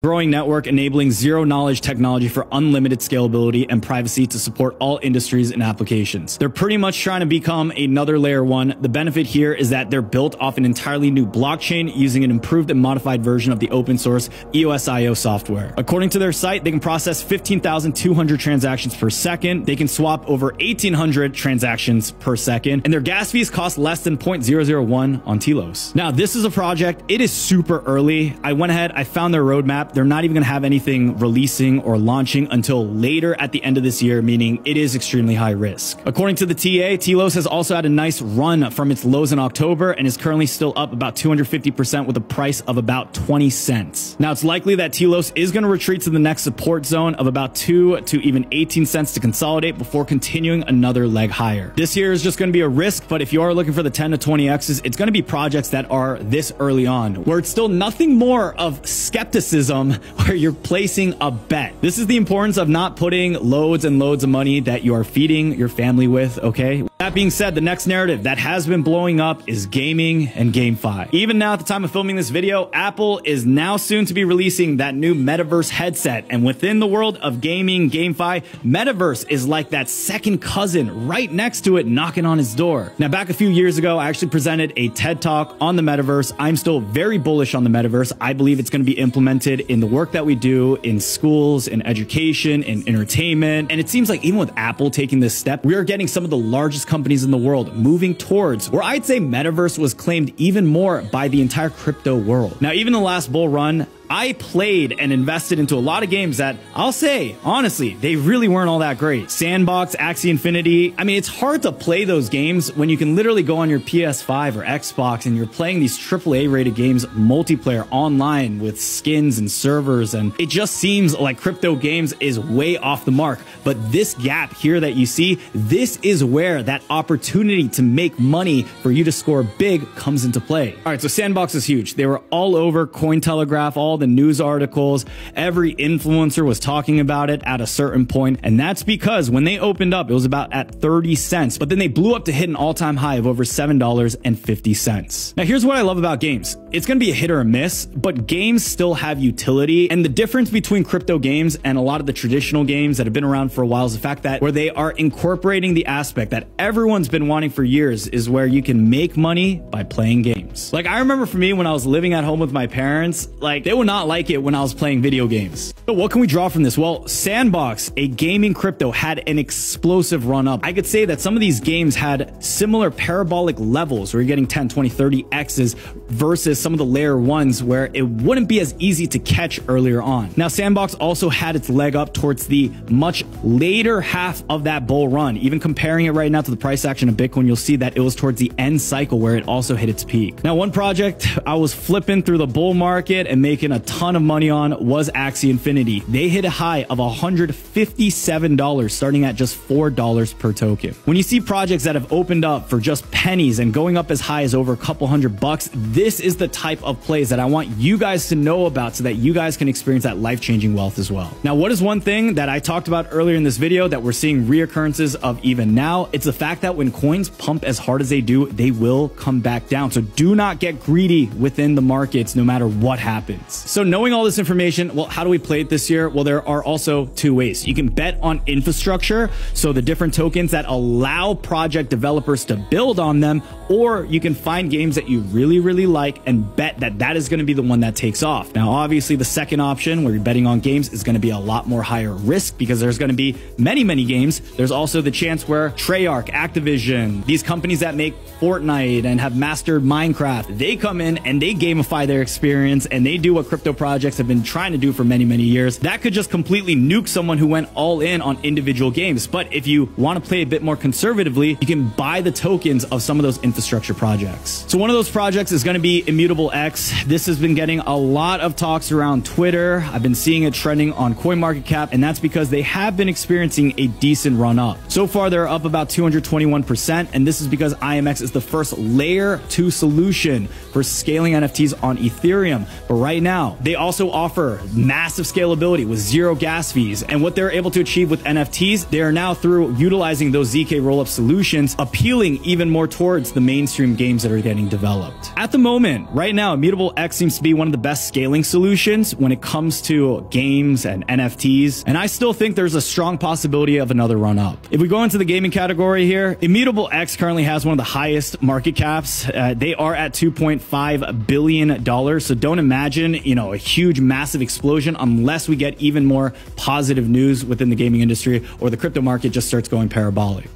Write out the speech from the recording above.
growing network enabling zero-knowledge technology for unlimited scalability and privacy to support all industries and applications. They're pretty much trying to become another layer 1. The benefit here is that they're built off an entirely new blockchain using an improved and modified version of the open source EOS.io software. According to their site, they can process 15,200 transactions per second. They can swap over 1,800 transactions per second, and their gas fees cost less than 0.001 on Telos. Now, this is a project. It is super early. I went ahead, I found their roadmap. They're not even going to have anything releasing or launching until later at the end of this year, meaning it is extremely high risk. According to the TA, Telos has also had a nice run from its lows in October and is currently still up about 250% with a price of about 20 cents. Now, it's likely that Telos is going to retreat to the next support zone of about 2 to even 18 cents to consolidate before continuing another leg higher. This here is just going to be a risk, but if you are looking for the 10 to 20x's, it's going to be projects that are this early on, where it's still nothing more of skepticism, where you're placing a bet. This is the importance of not putting loads and loads of money that you are feeding your family with, okay? That being said, the next narrative that has been blowing up is gaming and GameFi. Even now at the time of filming this video, Apple is now soon to be releasing that new Metaverse headset. And within the world of gaming, GameFi, Metaverse is like that second cousin right next to it knocking on his door. Now, back a few years ago, I actually presented a TED Talk on the Metaverse. I'm still very bullish on the Metaverse. I believe it's going to be implemented in the work that we do in schools, in education, in entertainment. And it seems like even with Apple taking this step, we are getting some of the largest companies in the world moving towards where I'd say Metaverse was claimed even more by the entire crypto world. Now, even the last bull run, I played and invested into a lot of games that I'll say, honestly, they really weren't all that great. Sandbox, Axie Infinity. I mean, it's hard to play those games when you can literally go on your PS5 or Xbox and you're playing these AAA rated games multiplayer online with skins and servers. And it just seems like crypto games is way off the mark. But this gap here that you see, this is where that opportunity to make money for you to score big comes into play. All right, so Sandbox is huge. They were all over Cointelegraph, all the news articles. Every influencer was talking about it at a certain point, and that's because when they opened up, it was about at 30 cents, but then they blew up to hit an all-time high of over $7.50. Now, here's what I love about games. It's going to be a hit or a miss, but games still have utility, and the difference between crypto games and a lot of the traditional games that have been around for a while is the fact that where they are incorporating the aspect that everyone's been wanting for years is where you can make money by playing games. Like, I remember for me when I was living at home with my parents, like, they would not like it when I was playing video games. So what can we draw from this? Well, Sandbox, a gaming crypto, had an explosive run up. I could say that some of these games had similar parabolic levels where you're getting 10, 20, 30 X's versus some of the layer 1s where it wouldn't be as easy to catch earlier on. Now, Sandbox also had its leg up towards the much later half of that bull run. Even comparing it right now to the price action of Bitcoin, you'll see that it was towards the end cycle where it also hit its peak. Now, one project I was flipping through the bull market and making a ton of money on was Axie Infinity. They hit a high of $157, starting at just $4 per token. When you see projects that have opened up for just pennies and going up as high as over a couple $100, this is the type of plays that I want you guys to know about so that you guys can experience that life-changing wealth as well. Now, what is one thing that I talked about earlier in this video that we're seeing reoccurrences of even now? It's the fact that when coins pump as hard as they do, they will come back down. So do not get greedy within the markets no matter what happens. So knowing all this information, well, how do we play it this year? Well, there are also two ways. You can bet on infrastructure, so the different tokens that allow project developers to build on them, or you can find games that you really, really like and bet that that is going to be the one that takes off. Now, obviously, the second option where you're betting on games is going to be a lot more higher risk because there's going to be many, many games. There's also the chance where Treyarch, Activision, these companies that make Fortnite and have mastered Minecraft, they come in and they gamify their experience and they do what crypto projects have been trying to do for many, many years. That could just completely nuke someone who went all in on individual games. But if you want to play a bit more conservatively, you can buy the tokens of some of those infrastructure projects. So one of those projects is going to be Immutable X. This has been getting a lot of talks around Twitter. I've been seeing it trending on CoinMarketCap, and that's because they have been experiencing a decent run up. So far, they're up about 221%, and this is because IMX is the first layer 2 solution for scaling NFTs on Ethereum. But right now, they also offer massive scalability with zero gas fees. And what they're able to achieve with NFTs, they are now through utilizing those ZK rollup solutions, appealing even more towards the mainstream games that are getting developed. At the moment, right now, Immutable X seems to be one of the best scaling solutions when it comes to games and NFTs, and I still think there's a strong possibility of another run up. If we go into the gaming category here, Immutable X currently has one of the highest market caps. They are at $2.5 billion, so don't imagine, you know, a huge, massive explosion unless we get even more positive news within the gaming industry or the crypto market just starts going parabolic.